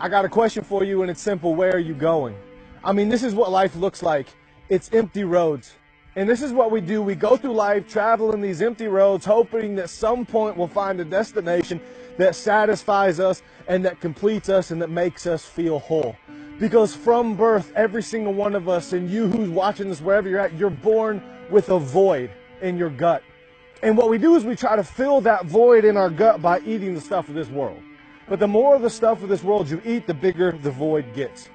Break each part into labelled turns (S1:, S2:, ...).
S1: I got a question for you, and it's simple. Where are you going? I mean, this is what life looks like. It's empty roads. And this is what we do. We go through life traveling these empty roads, hoping that some point we'll find a destination that satisfies us and that completes us and that makes us feel whole. Because from birth, every single one of us, and you who's watching this, wherever you're at, you're born with a void in your gut. And what we do is we try to fill that void in our gut by eating the stuff of this world. But the more of the stuff of this world you eat, the bigger the void gets.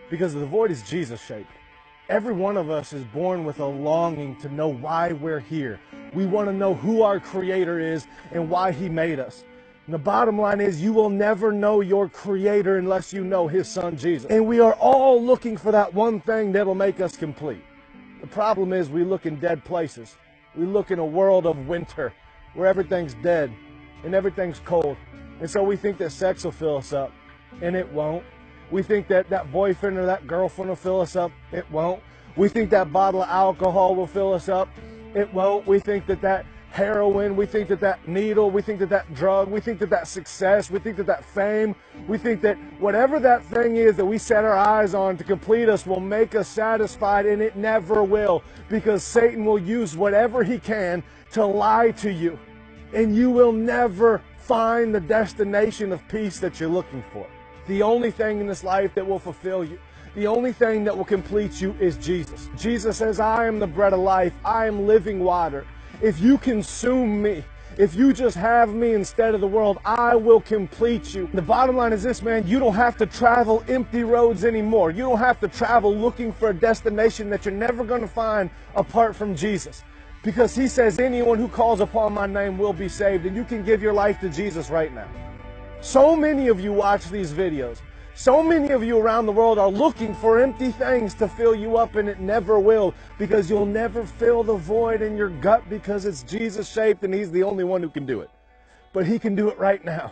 S1: Because the void is Jesus-shaped. Every one of us is born with a longing to know why we're here. We want to know who our Creator is and why He made us. And the bottom line is you will never know your Creator unless you know His Son, Jesus. And we are all looking for that one thing that'll make us complete. The problem is we look in dead places. We look in a world of winter where everything's dead and everything's cold. And so we think that sex will fill us up, and it won't. We think that that boyfriend or that girlfriend will fill us up. It won't. We think that bottle of alcohol will fill us up. It won't. We think that that heroin, we think that that needle, we think that that drug, we think that that success, we think that that fame, we think that whatever that thing is that we set our eyes on to complete us will make us satisfied, and it never will, because Satan will use whatever he can to lie to you, and you will never find the destination of peace that you're looking for. The only thing in this life that will fulfill you, the only thing that will complete you is Jesus. Jesus says, I am the bread of life. I am living water. If you consume me, if you just have me instead of the world, I will complete you. The bottom line is this, man, you don't have to travel empty roads anymore. You don't have to travel looking for a destination that you're never going to find apart from Jesus. Because He says, anyone who calls upon my name will be saved, and you can give your life to Jesus right now. So many of you watch these videos. So many of you around the world are looking for empty things to fill you up, and it never will, because you'll never fill the void in your gut, because it's Jesus-shaped and He's the only one who can do it. But He can do it right now.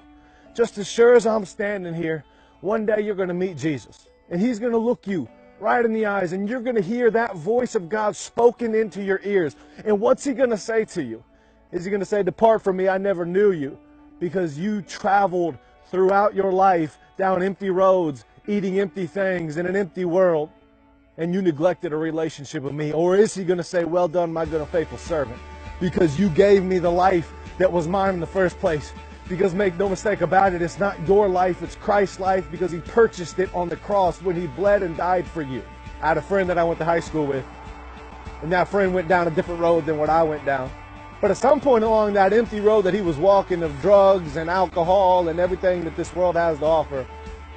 S1: Just as sure as I'm standing here, one day you're going to meet Jesus, and He's going to look you right in the eyes, and you're going to hear that voice of God spoken into your ears. And what's He going to say to you? Is He going to say, depart from me, I never knew you, because you traveled throughout your life down empty roads, eating empty things in an empty world, and you neglected a relationship with me? Or is He going to say, well done, my good and faithful servant, because you gave me the life that was mine in the first place? Because make no mistake about it, it's not your life, it's Christ's life, because He purchased it on the cross when He bled and died for you. I had a friend that I went to high school with, and that friend went down a different road than what I went down. But at some point along that empty road that he was walking of drugs and alcohol and everything that this world has to offer,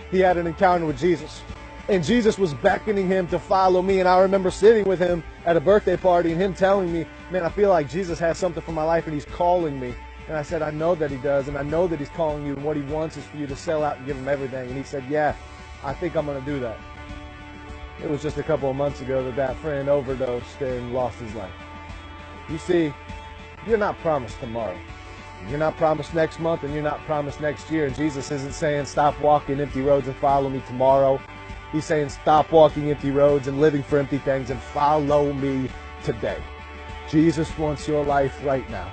S1: he had an encounter with Jesus. And Jesus was beckoning him to follow me. And I remember sitting with him at a birthday party and him telling me, man, I feel like Jesus has something for my life and He's calling me. And I said, I know that He does, and I know that He's calling you, and what He wants is for you to sell out and give Him everything. And he said, yeah, I think I'm going to do that. It was just a couple of months ago that that friend overdosed and lost his life. You see, you're not promised tomorrow. You're not promised next month, and you're not promised next year. And Jesus isn't saying stop walking empty roads and follow me tomorrow. He's saying stop walking empty roads and living for empty things and follow me today. Jesus wants your life right now.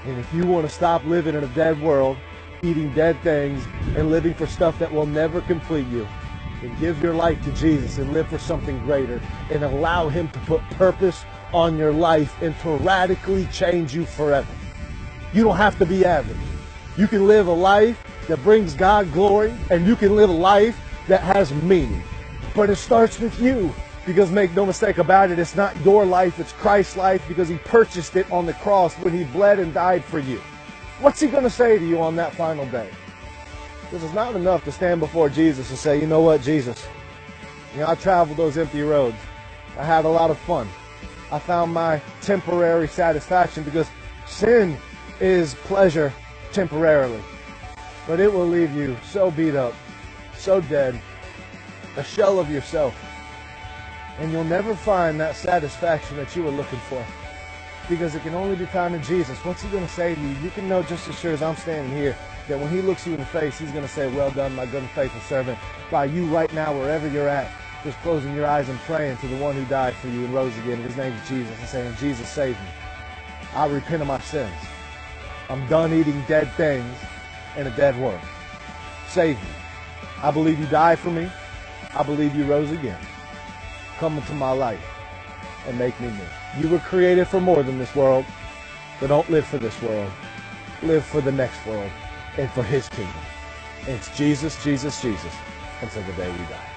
S1: And if you want to stop living in a dead world, eating dead things, and living for stuff that will never complete you, then give your life to Jesus and live for something greater, and allow Him to put purpose on your life and to radically change you forever. You don't have to be average. You can live a life that brings God glory, and you can live a life that has meaning. But it starts with you, because make no mistake about it, it's not your life, it's Christ's life, because He purchased it on the cross when He bled and died for you. What's He going to say to you on that final day? Because it's not enough to stand before Jesus and say, you know what, Jesus, I traveled those empty roads. I had a lot of fun. I found my temporary satisfaction, because sin is pleasure temporarily, but it will leave you so beat up, so dead, a shell of yourself, and you'll never find that satisfaction that you were looking for, because it can only be found in Jesus. What's He going to say to you? You can know just as sure as I'm standing here that when He looks you in the face, He's going to say, well done, my good and faithful servant. By you right now, wherever you're at, just closing your eyes and praying to the one who died for you and rose again. His name is Jesus, and saying, Jesus, save me. I repent of my sins. I'm done eating dead things, in a dead world. Save me. I believe you died for me. I believe you rose again. Come into my life and make me new. You were created for more than this world, but don't live for this world. Live for the next world and for his kingdom. And it's Jesus, Jesus, Jesus until the day we die.